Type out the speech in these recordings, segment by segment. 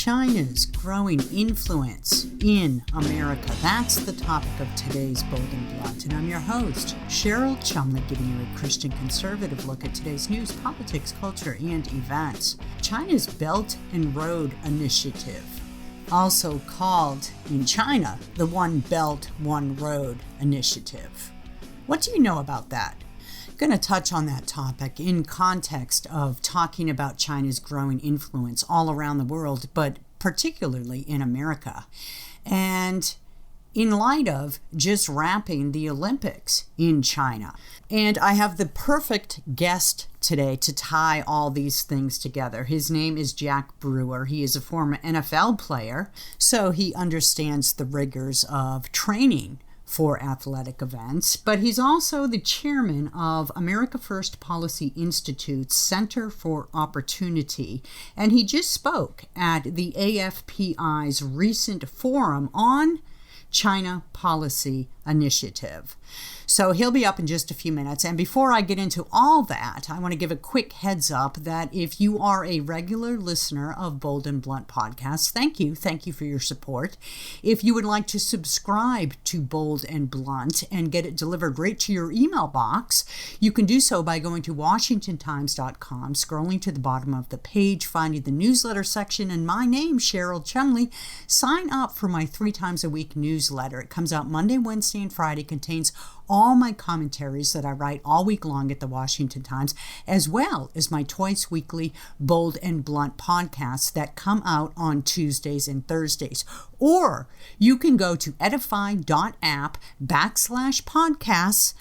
China's growing influence in America. That's the topic of today's Bold and Blunt. And I'm your host, Cheryl Chumley, giving you a Christian conservative look at today's news, politics, culture, and events. China's Belt and Road Initiative, also called in China the One Belt, One Road Initiative. What do you know about that? I'm going to touch on that topic in context of talking about China's growing influence all around the world, but particularly in America. And in light of just wrapping the Olympics in China. And I have the perfect guest today to tie all these things together. His name is Jack Brewer. He is a former NFL player, so he understands the rigors of training for athletic events, but he's also the chairman of America First Policy Institute's Center for Opportunity, and he just spoke at the AFPI's recent forum on China Policy Initiative. So he'll be up in just a few minutes. And before I get into all that, I want to give a quick heads up that if you are a regular listener of Bold and Blunt podcasts, thank you. Thank you for your support. If you would like to subscribe to Bold and Blunt and get it delivered right to your email box, you can do so by going to WashingtonTimes.com, scrolling to the bottom of the page, finding the newsletter section, and my name, Cheryl Chumley. Sign up for my 3 times a week newsletter. It comes out Monday, Wednesday, and Friday, contains all my commentaries that I write all week long at the Washington Times, as well as my twice weekly Bold and Blunt podcasts that come out on Tuesdays and Thursdays. Or you can go to edify.app/podcasts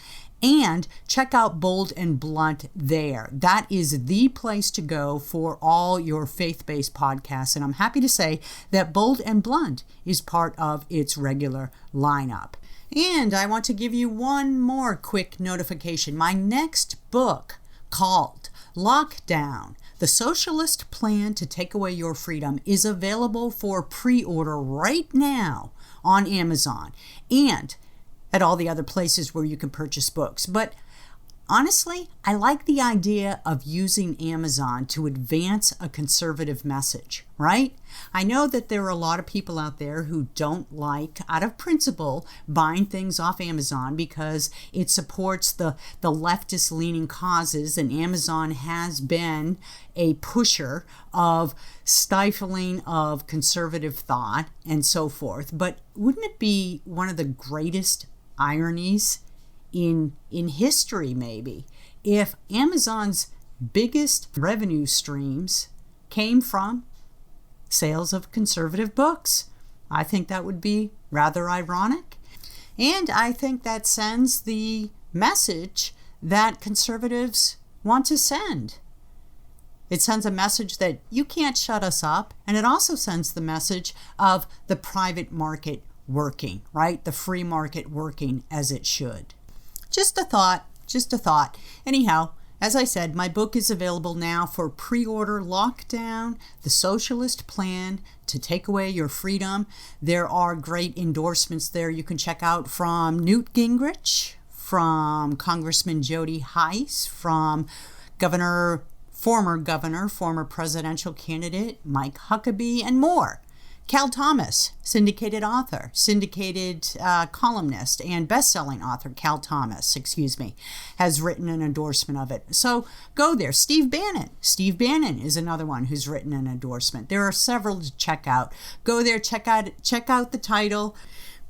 and check out Bold and Blunt there. That is the place to go for all your faith-based podcasts. And I'm happy to say that Bold and Blunt is part of its regular lineup. And I want to give you one more quick notification. My next book, called Lockdown, The Socialist Plan to Take Away Your Freedom, is available for pre-order right now on Amazon and at all the other places where you can purchase books. But honestly, I like the idea of using Amazon to advance a conservative message, right? I know that there are a lot of people out there who don't like, out of principle, buying things off Amazon because it supports the leftist-leaning causes, and Amazon has been a pusher of stifling of conservative thought and so forth. But wouldn't it be one of the greatest ironies in history, maybe, if Amazon's biggest revenue streams came from sales of conservative books? I think that would be rather ironic. And I think that sends the message that conservatives want to send. It sends a message that you can't shut us up. And it also sends the message of the private market working, right? The free market working as it should. Just a thought. Anyhow, as I said, my book is available now for pre-order. Lockdown, The Socialist Plan to Take Away Your Freedom. There are great endorsements there you can check out from Newt Gingrich, from Congressman Jody Hice, from former presidential candidate Mike Huckabee, and more. Cal Thomas, syndicated author, columnist, and best-selling author Cal Thomas, has written an endorsement of it. So go there. Steve Bannon is another one who's written an endorsement. There are several to check out. Go there, check out the title,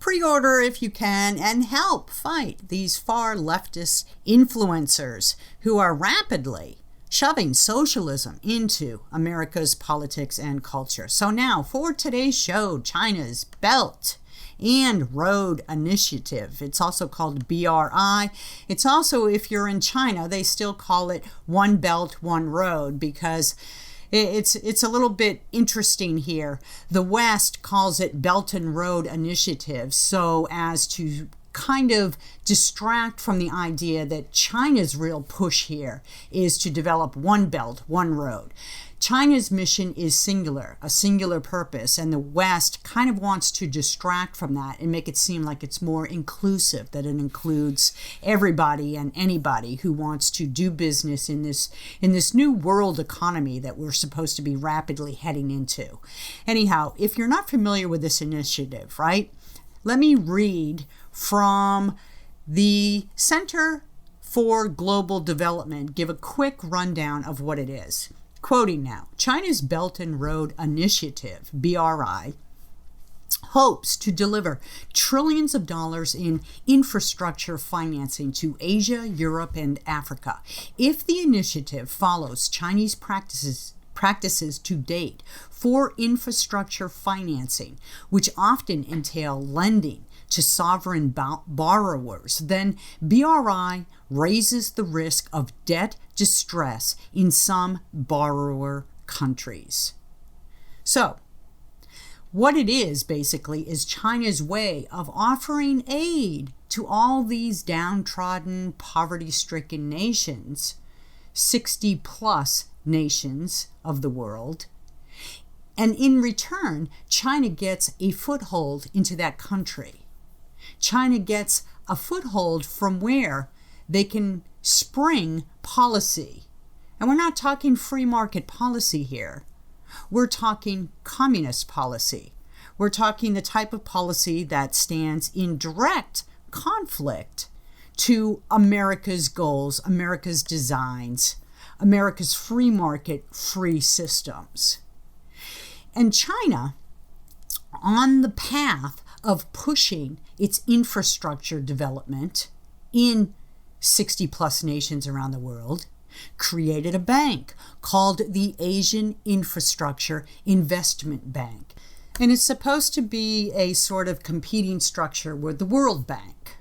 pre-order if you can, and help fight these far leftist influencers who are rapidly shoving socialism into America's politics and culture. So now for today's show, China's Belt and Road Initiative. It's also called BRI. It's also, if you're in China, they still call it One Belt, One Road, because it's a little bit interesting here. The West calls it Belt and Road Initiative so as to kind of distract from the idea that China's real push here is to develop one belt, one road. China's mission is singular, a singular purpose, and the West kind of wants to distract from that and make it seem like it's more inclusive, that it includes everybody and anybody who wants to do business in this new world economy that we're supposed to be rapidly heading into. Anyhow, if you're not familiar with this initiative, right, let me read from the Center for Global Development, give a quick rundown of what it is. Quoting now, China's Belt and Road Initiative, BRI, hopes to deliver trillions of dollars in infrastructure financing to Asia, Europe, and Africa. If the initiative follows Chinese practices to date for infrastructure financing, which often entail lending to sovereign borrowers, then BRI raises the risk of debt distress in some borrower countries. So, what it is basically is China's way of offering aid to all these downtrodden, poverty-stricken nations, 60 plus nations of the world. And in return, China gets a foothold into that country. China gets a foothold from where they can spring policy. And we're not talking free market policy here. We're talking communist policy. We're talking the type of policy that stands in direct conflict to America's goals, America's designs, America's free market, free systems. And China, on the path of pushing its infrastructure development in 60 plus nations around the world, created a bank called the Asian Infrastructure Investment Bank. And it's supposed to be a sort of competing structure with the World Bank.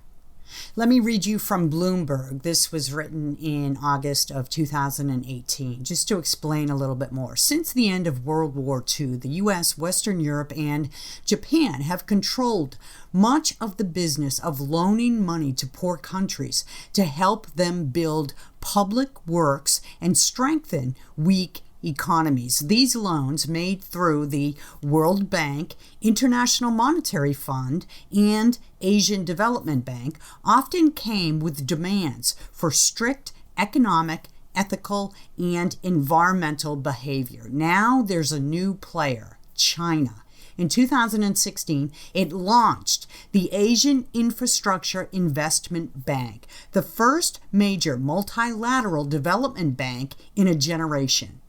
Let me read you from Bloomberg. This was written in August of 2018, just to explain a little bit more. Since the end of World War II, the U.S., Western Europe, and Japan have controlled much of the business of loaning money to poor countries to help them build public works and strengthen weak economies. These loans, made through the World Bank, International Monetary Fund, and Asian Development Bank, often came with demands for strict economic, ethical, and environmental behavior. Now there's a new player, China. In 2016, it launched the Asian Infrastructure Investment Bank, the first major multilateral development bank in a generation.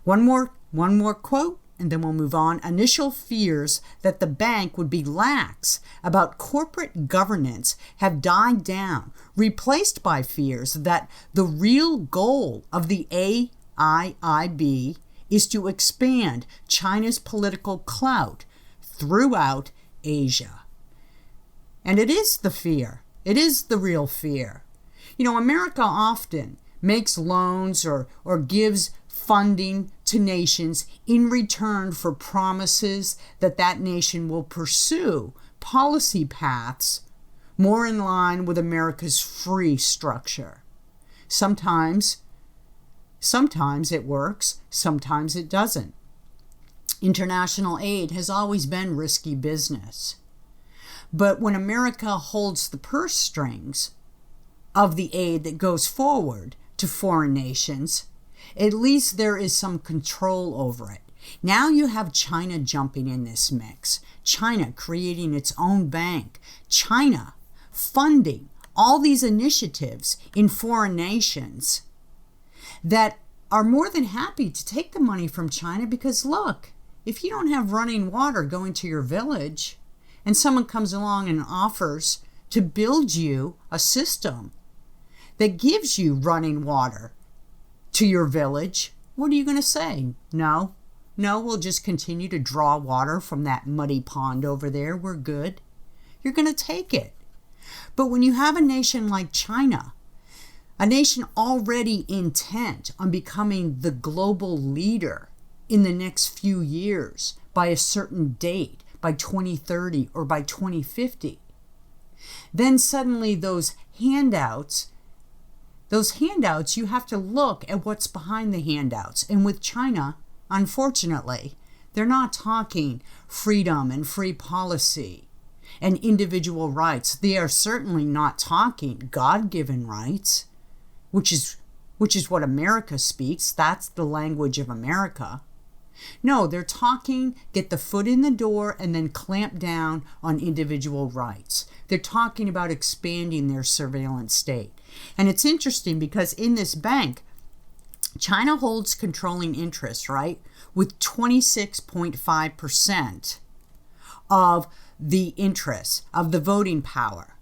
One more quote, and then we'll move on. Initial fears that the bank would be lax about corporate governance have died down, replaced by fears that the real goal of the AIIB is to expand China's political clout throughout Asia. And it is the fear. It is the real fear. You know, America often makes loans or gives funding to nations in return for promises that that nation will pursue policy paths more in line with America's free structure. Sometimes it works, sometimes it doesn't. International aid has always been risky business. But when America holds the purse strings of the aid that goes forward to foreign nations, at least there is some control over it. Now you have China jumping in this mix. China creating its own bank. China funding all these initiatives in foreign nations that are more than happy to take the money from China because, look, if you don't have running water going to your village and someone comes along and offers to build you a system that gives you running water to your village, what are you going to say? No, we'll just continue to draw water from that muddy pond over there. We're good. You're going to take it. But when you have a nation like China, a nation already intent on becoming the global leader in the next few years by a certain date, by 2030 or by 2050, then suddenly those handouts, you have to look at what's behind the handouts. And with China, unfortunately, they're not talking freedom and free policy and individual rights. They are certainly not talking God-given rights, which is what America speaks. That's the language of America. No, they're talking get the foot in the door and then clamp down on individual rights. They're talking about expanding their surveillance state. And it's interesting because in this bank, China holds controlling interest, right, with 26.5% of the interest, of the voting power.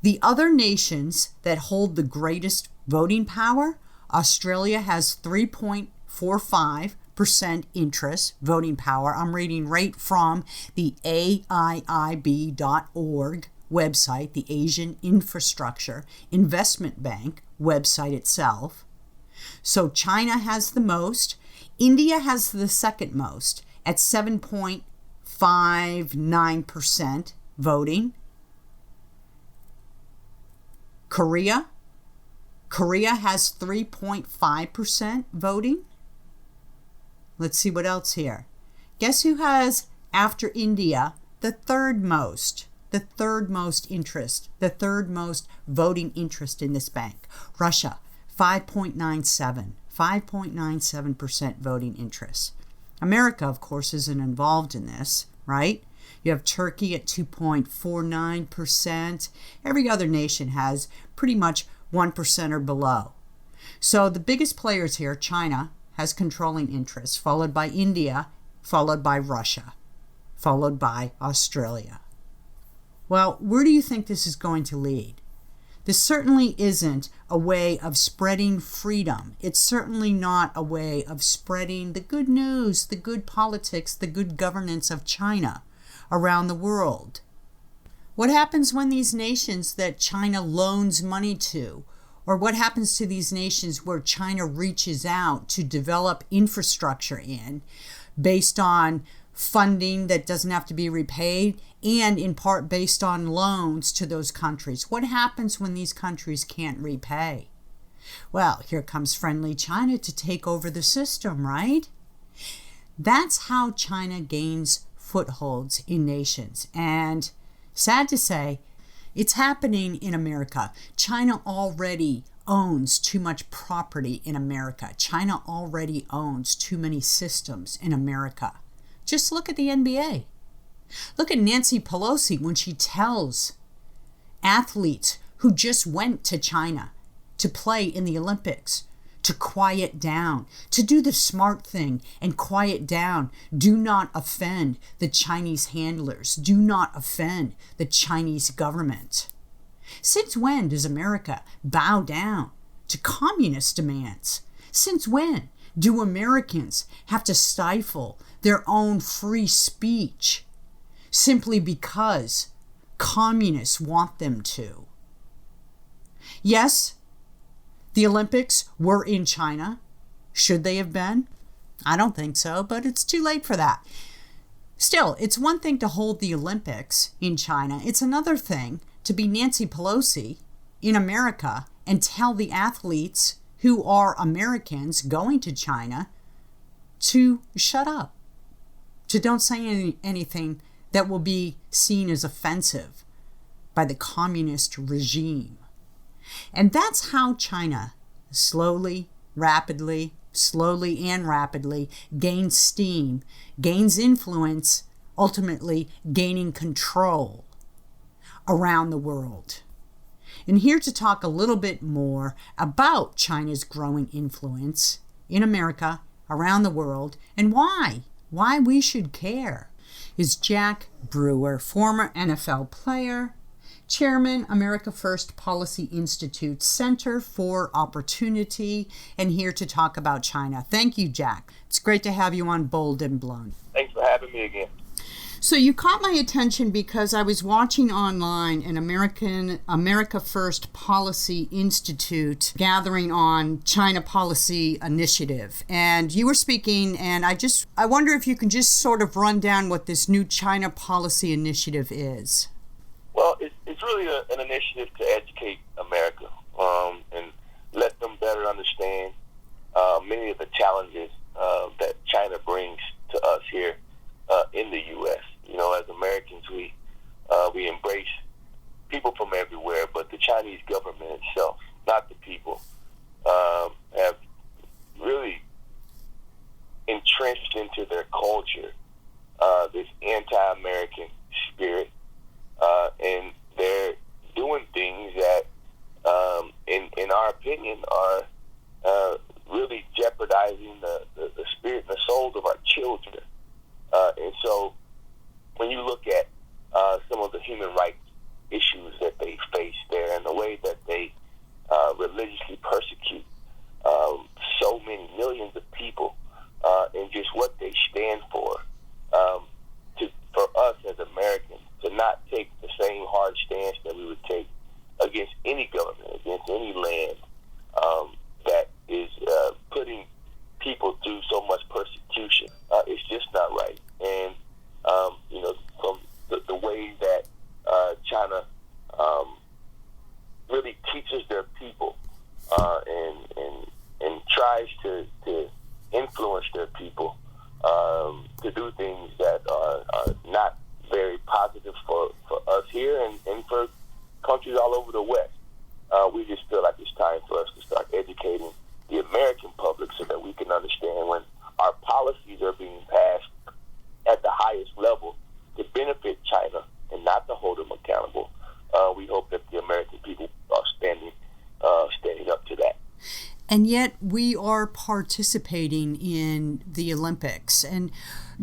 The other nations that hold the greatest voting power, Australia has 3.45% interest, voting power. I'm reading right from the AIIB.org website, the Asian Infrastructure Investment Bank website itself. So China has the most. India has the second most at 7.59% voting. Korea has 3.5% voting. Let's see what else here. Guess who has, after India, the third most interest, the third most voting interest in this bank? Russia, 5.97% voting interest. America, of course, isn't involved in this, right? You have Turkey at 2.49%. Every other nation has pretty much 1% or below. So the biggest players here, China, has controlling interest, followed by India, followed by Russia, followed by Australia. Well, where do you think this is going to lead? This certainly isn't a way of spreading freedom. It's certainly not a way of spreading the good news, the good politics, the good governance of China around the world. What happens when these nations that China loans money to, or what happens to these nations where China reaches out to develop infrastructure in, based on funding that doesn't have to be repaid, and in part based on loans to those countries? What happens when these countries can't repay? Well, here comes friendly China to take over the system, right? That's how China gains footholds in nations. And sad to say, it's happening in America. China already owns too much property in America. China already owns too many systems in America. Just look at the NBA. Look at Nancy Pelosi when she tells athletes who just went to China to play in the Olympics to quiet down, to do the smart thing and quiet down. Do not offend the Chinese handlers. Do not offend the Chinese government. Since when does America bow down to communist demands? Since when do Americans have to stifle their own free speech simply because communists want them to? Yes, the Olympics were in China. Should they have been? I don't think so, but it's too late for that. Still, it's one thing to hold the Olympics in China. It's another thing to be Nancy Pelosi in America and tell the athletes who are Americans going to China to shut up, to don't say anything that will be seen as offensive by the communist regime. And that's how China slowly and rapidly gains steam, gains influence, ultimately gaining control around the world. And here to talk a little bit more about China's growing influence in America, around the world, and why we should care, is Jack Brewer, former NFL player, Chairman, America First Policy Institute Center for Opportunity, and here to talk about China. Thank you, Jack. It's great to have you on Bold and Blunt. Thanks for having me again. So you caught my attention because I was watching online an America First Policy Institute gathering on China Policy Initiative. And you were speaking, and I wonder if you can just sort of run down what this new China Policy Initiative is. Well, it's really an initiative to educate America and let them better understand many of the challenges that China brings to us here in the U.S. As Americans, we embrace people from everywhere, but the Chinese government itself, not the people, have really entrenched into their culture this anti-American spirit, and they're doing things that, in our opinion, are really jeopardizing the spirit and the souls of our children. And so when you look at some of the human rights issues that they face there and the way that they religiously persecute so many millions of people, and just what they stand for for us as Americans to not take the same hard stance that we would take against any government, against any land that is putting people through so much persecution. It's just not right. And, from the way that China really teaches their people and tries to influence their people to do things that are not very positive for us here and for countries all over the West. We just feel like it's time for us to start educating the American public so that we can understand when our policies are being passed at the highest level to benefit China and not to hold them accountable. We hope that the American people are standing up to that. And yet we are participating in the Olympics. And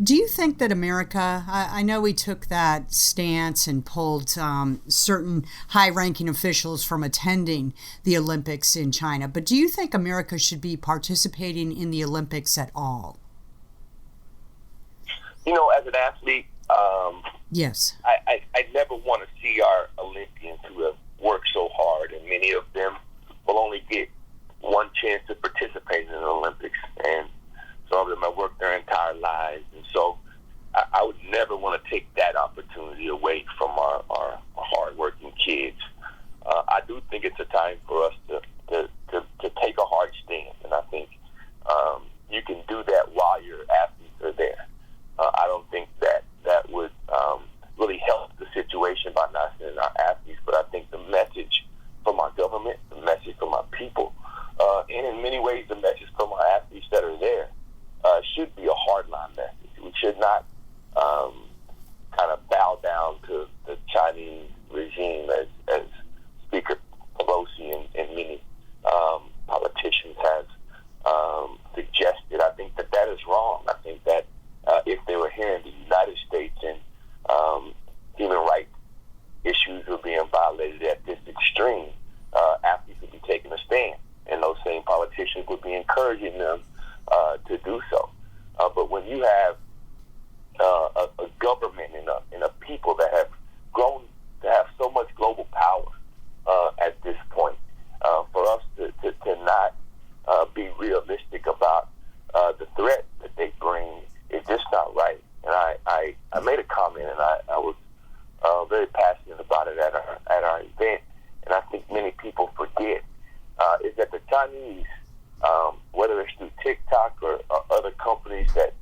do you think that America, I know we took that stance and pulled certain high-ranking officials from attending the Olympics in China, but do you think America should be participating in the Olympics at all? As an athlete, yes, I never want to see our Olympians who have worked so hard, and many of them will only get one chance to participate in the Olympics, and some of them have worked their entire lives, and so I would never want to take that opportunity away from our hard-working kids. I do think it's a time for us to take a hard stand, and I think you can do that while your athletes are there. I don't think that would really help the situation by not sending our athletes, but I think the message from our government, the message from our people, and in many ways the message from our athletes that are there should be a hardline message. We should not kind of bow down to the Chinese regime as Speaker Pelosi and many politicians have suggested. I think that is wrong. I think that if they were here in the United States and human rights issues were being violated at this extreme, athletes would be taking a stand, and those same politicians would be encouraging them to do so. But when you have a government and a people that have grown to have so much global power at this point, for us to not be realistic about the threat that they bring is just not right. And I made a comment, and I was very passionate about it at our event, and I think many people forget is that the Chinese, whether it's through TikTok or other companies that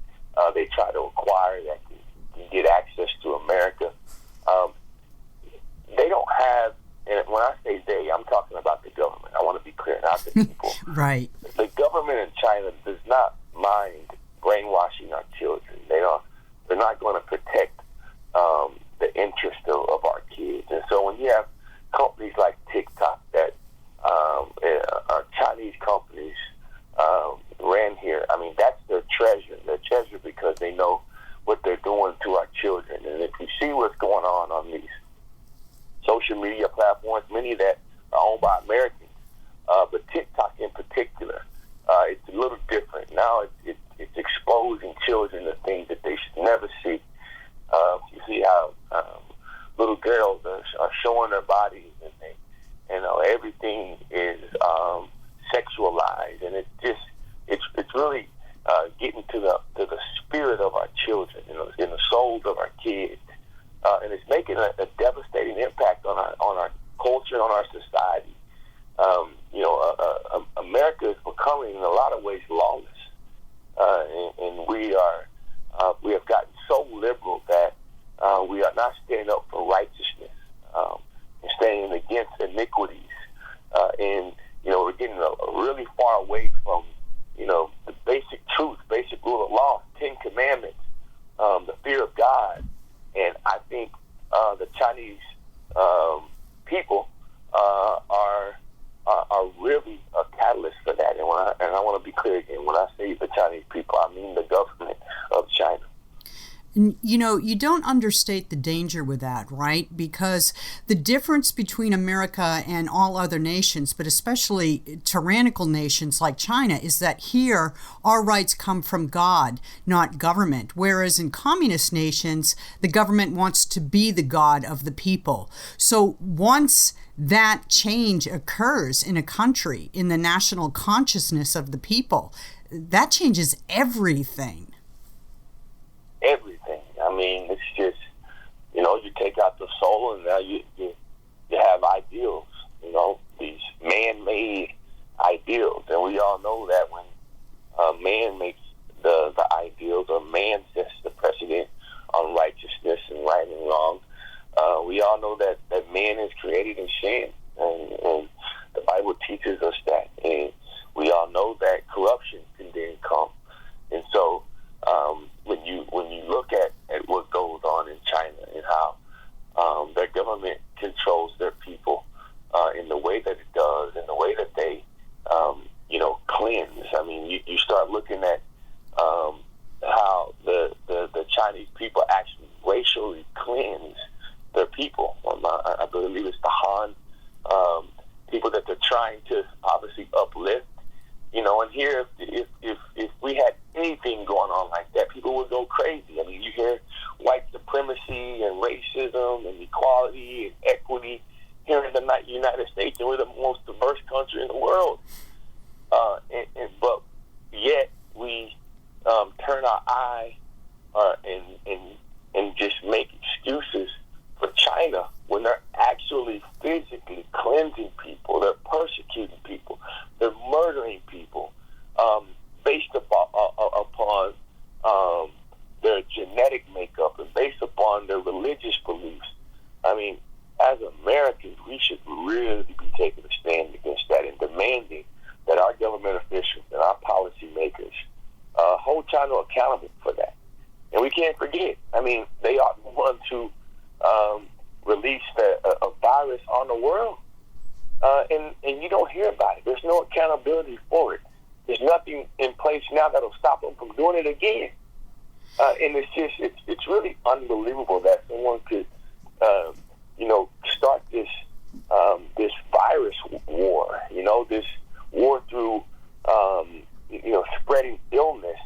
they try to acquire that can get access to America, they don't have, and when I say they, I'm talking about the government. I want to be clear, not the people. Right. The government in China does not mind brainwashing our children. They're not going to protect the interest of our kids. And so when you have companies like TikTok that are Chinese companies ran here, I mean, that's their treasure. Their treasure because they know what they're doing to our children. And if you see what's going on these social media platforms, many that are owned by Americans, but TikTok in particular, it's a little different. Now it's exposing children to things that they should never see. You see how little girls are showing their bodies, and everything is sexualized, and it's really getting to the spirit of our children, in the souls of our kids, and it's making a devastating impact on our culture, on our society. America is becoming in a lot of ways lawless. and we have gotten so liberal that we are not standing up for righteousness and standing against iniquities, and we're getting really far away from the basic truth, basic rule of law, 10 Commandments, the fear of God, and I think the Chinese people are really a catalyst for that. And I want to be clear again, when I say the Chinese people, I mean the government of China. You don't understate the danger with that, right? Because the difference between America and all other nations, but especially tyrannical nations like China, is that here our rights come from God, not government. Whereas in communist nations, the government wants to be the God of the people. So once that change occurs in a country, in the national consciousness of the people, that changes everything. Everything. I mean, it's just, you take out the soul and now you have ideals, these man-made ideals. And we all know that when man makes the ideals, or man sets the precedent on righteousness and right and wrong, we all know that man is created in sin. And the Bible teaches us that. And we all know that corruption can then come. And so, when you look at what goes on in China and how their government controls their people in the way that it does, in the way that they cleanse. I mean, you start looking at how the Chinese people actually racially cleanse their people. I believe it's the Han people that they're trying to obviously uplift. And here, if we had anything going on like that, people would go crazy. I mean, you hear white supremacy and racism and equality and equity here in the United States, and we're the most diverse country in the world. But yet we turn our eye and just make excuses for China when they're actually physically cleansing people, they're persecuting people, they're murdering people based upon their genetic makeup and based upon their religious beliefs. I mean, as Americans, we should really be taking a stand against that and demanding that our government officials and our policymakers hold China accountable for that. And we can't forget, I mean, they are the ones who released a virus on the world, and you don't hear about it. There's no accountability for it. There's nothing in place now that'll stop them from doing it again. And it's really unbelievable that someone could, start this virus war, this war through, spreading illness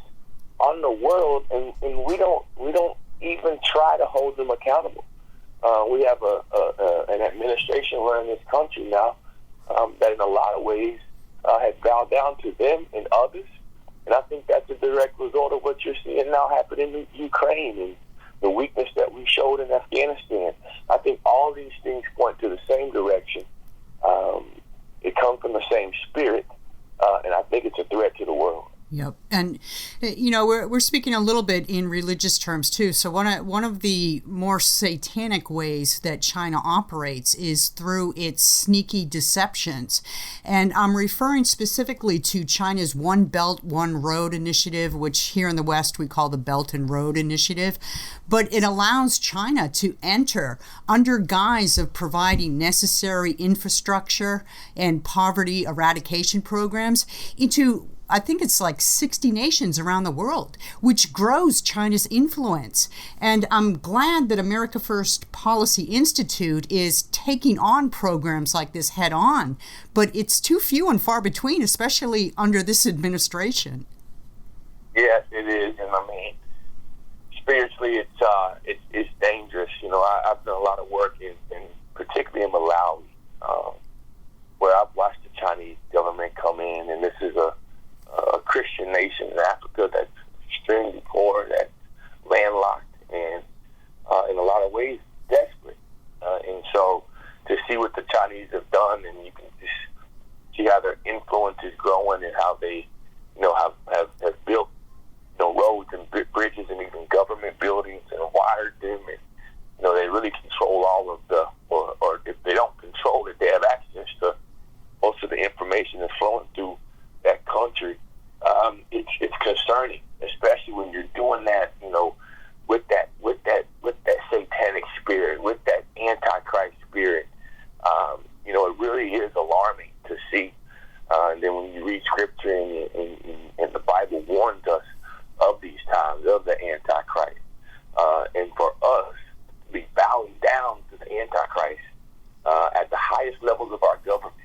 on the world, and we don't even try to hold them accountable. We have an administration running this country now that in a lot of ways has bowed down to them and others. And I think that's a direct result of what you're seeing now happen in Ukraine and the weakness that we showed in Afghanistan. I think all these things point to the same direction. It comes from the same spirit, and I think it's a threat to the world. Yep. And, we're speaking a little bit in religious terms, too. So one of the more satanic ways that China operates is through its sneaky deceptions. And I'm referring specifically to China's One Belt, One Road initiative, which here in the West we call the Belt and Road Initiative. But it allows China to enter under guise of providing necessary infrastructure and poverty eradication programs into, I think it's like 60 nations around the world, which grows China's influence. And I'm glad that America First Policy Institute is taking on programs like this head on, but it's too few and far between, especially under this administration. Yes, it is. And I mean, spiritually, it's dangerous. I've done a lot of work in particularly in Malawi, where I've watched the Chinese government come in, and this is a Christian nation in Africa that's extremely poor, that's landlocked, and in a lot of ways desperate. And so to see what the Chinese have done, and you can just see how their influence is growing and how they, have built roads and bridges and even government buildings and wired them. And, they really control all of or if they don't control it, they have access to most of the information that's flowing through that country. It's concerning, especially when you're doing that, with that satanic spirit, with that antichrist spirit. It really is alarming to see. And then when you read scripture and the Bible warns us of these times, of the antichrist, and for us to be bowing down to the antichrist at the highest levels of our government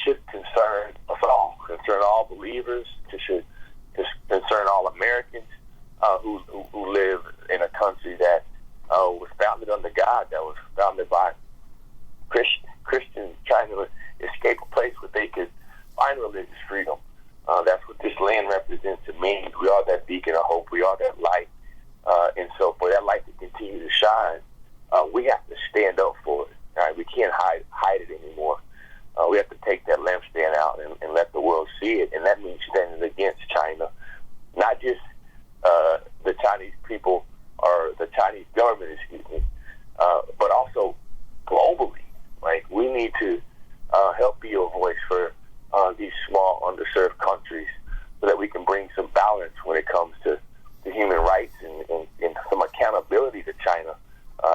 should concern us all, concern all believers, should concern all Americans who live in a country that was founded under God, that was founded by Christians trying to escape a place where they could find religious freedom. That's what this land represents to me. We are that beacon of hope. We are that light. And so for that light to continue to shine, we have to stand up for it. Right? We can't hide it anymore. We have to take that lampstand out and let the world see it. And that means standing against China, not just the Chinese people or the Chinese government, but also globally. Like, we need to help be a voice for these small, underserved countries so that we can bring some balance when it comes to human rights and some accountability to China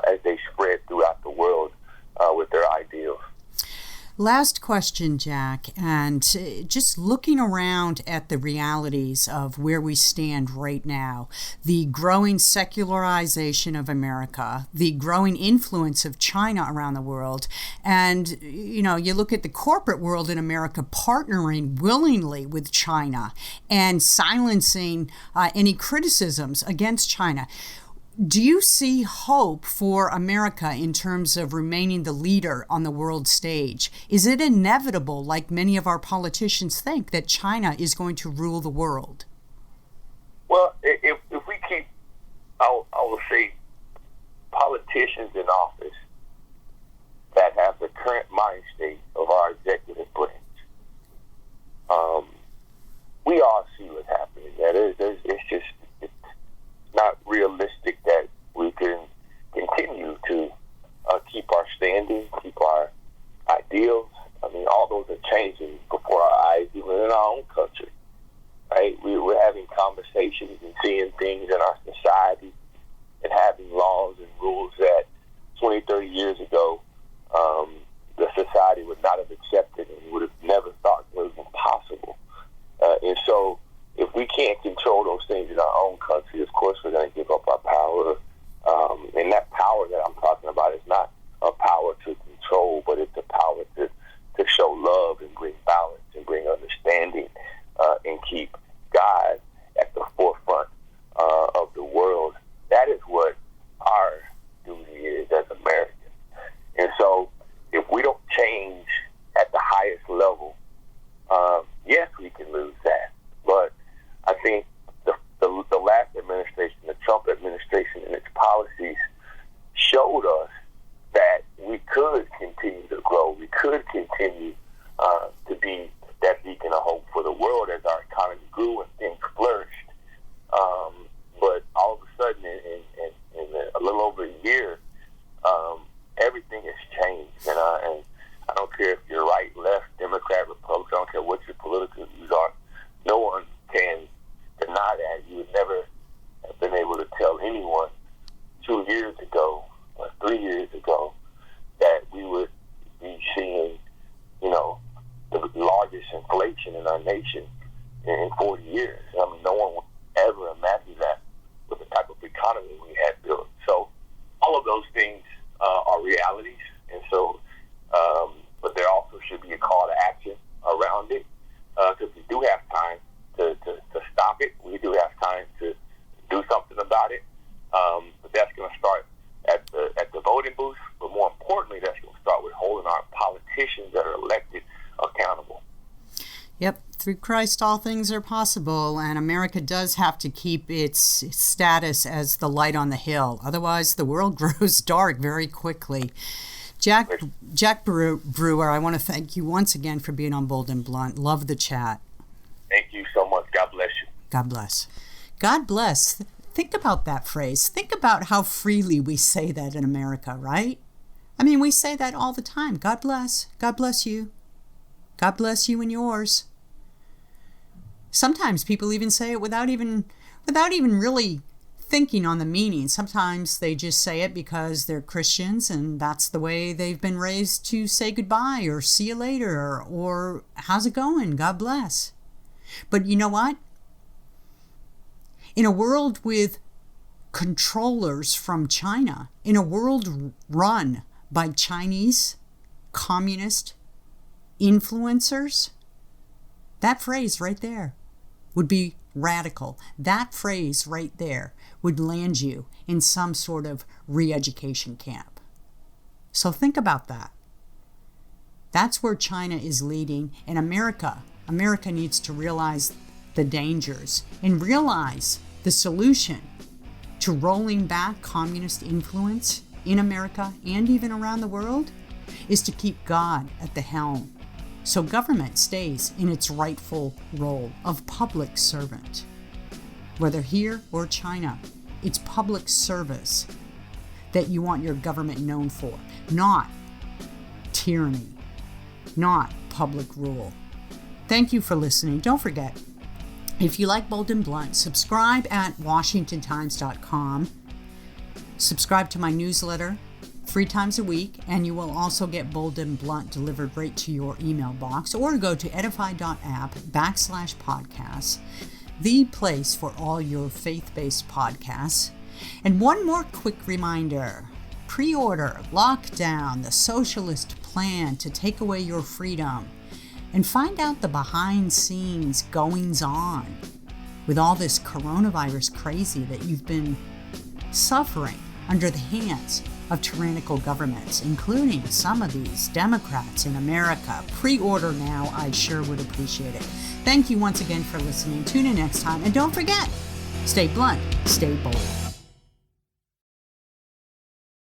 as they spread throughout the world with their ideals. Last question, Jack, and just looking around at the realities of where we stand right now, the growing secularization of America, the growing influence of China around the world, and, you look at the corporate world in America partnering willingly with China and silencing any criticisms against China. Do you see hope for America in terms of remaining the leader on the world stage? Is it inevitable, like many of our politicians think, that China is going to rule the world? Well, if we keep, I will say, politicians in office that have the current mind state of our executive branch, we all see what's happening. It's not realistic that we can continue to keep our standing, keep our ideals. I mean, all those are changing before our eyes, even in our own country. Right? We're having conversations and seeing things in our society and having laws and rules that 20, 30 years ago the society would not have accepted and would have never thought was impossible. And so if we can't control those things in our own country, of course we're going to give up our power. And that power that I'm talking about is not a power to control, but it's a power to show love and bring balance and bring understanding and keep God at the forefront of the world. That is what our duty is as Americans. And so if we don't change at the highest level, yes, we can lose that. But I think the last administration, the Trump administration, and its policies showed us that we could continue to grow. We could continue to be that beacon of hope for the world as our economy grew and things flourished. But all of a sudden, in a little over a year, everything has changed. And I don't care if you're right, left, Democrat, Republican, I don't care what your political views are. No one can deny that. You would never have been able to tell anyone 2 years ago or 3 years ago that we would be seeing, the largest inflation in our nation in 40 years. I mean, no one would ever imagine that with the type of economy we had built. So all of those things are realities. And so, but there also should be a call to action around it, because we do have time to stop it. We do have time to do something about it. But that's going to start at the voting booth. But more importantly, that's going to start with holding our politicians that are elected accountable. Yep, through Christ all things are possible, and America does have to keep its status as the light on the hill. Otherwise, the world grows dark very quickly. Jack Brewer, I want to thank you once again for being on Bold and Blunt. Love the chat. Thank you so much. God bless you. God bless. God bless. Think about that phrase. Think about how freely we say that in America, right? I mean, we say that all the time. God bless. God bless you. God bless you and yours. Sometimes people even say it without even really thinking on the meaning. Sometimes they just say it because they're Christians and that's the way they've been raised to say goodbye or see you later or how's it going? God bless. But you know what? In a world with controllers from China, in a world run by Chinese communist influencers, that phrase right there would be radical. That phrase right there would land you in some sort of re-education camp. So think about that. That's where China is leading, and America needs to realize the dangers and realize the solution to rolling back communist influence in America and even around the world is to keep God at the helm, so government stays in its rightful role of public servant. Whether here or China, it's public service that you want your government known for, not tyranny, not public rule. Thank you for listening. Don't forget, if you like Bold and Blunt, subscribe at WashingtonTimes.com. Subscribe to my newsletter 3 times a week, and you will also get Bold and Blunt delivered right to your email box, or go to edify.app/podcasts, the place for all your faith-based podcasts. And one more quick reminder: pre-order Lockdown, the Socialist plan to take away your freedom, and find out the behind-scenes goings-on with all this coronavirus crazy that you've been suffering under the hands of tyrannical governments, including some of these Democrats in America. Pre-order now. I sure would appreciate it. Thank you once again for listening. Tune in next time. And don't forget, stay blunt, stay bold.